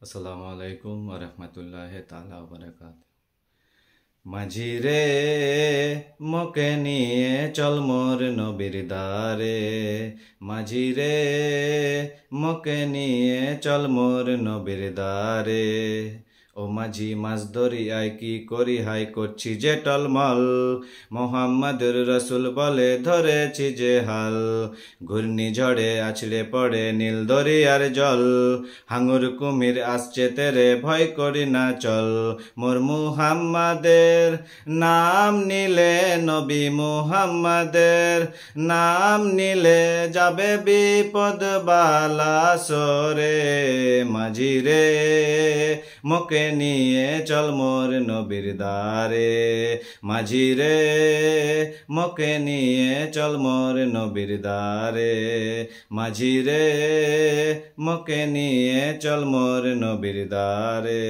আসসালামু আলাইকুম ওয়া রাহমাতুল্লাহি তাআলা ওয়া বারাকাতুহু। মাঝি রে মোকে নিয়ে চল মোর নবীর দ্বারে, মাঝি রে মোকে নিয়ে চল মোর নবীর দ্বারে। ও মাঝি মাছ দরিয়ায় কি করি হাই করছি যে টলমল, মোহাম্মদুর রসুল বলে ধরেছি যে হাল। ঘূর্ণিঝড়ে আছড়ে পড়ে নীল দরিয়ার জল, হাঙর কুমির আসছে তেরে ভয় করি না চল। মোর মুহাম্মাদের নাম নিলে, নবী মুহাম্মাদের নাম নিলে যাবে বিপদ বালা সরে। মাঝি রে মোকে নিয়ে চল মোর নবীর দ্বারে, মাঝি রে মোকে নিয়ে চল মোর নবীর দ্বারে, মাঝি রে মোকে নিয়ে চল মোর নবীর দ্বারে।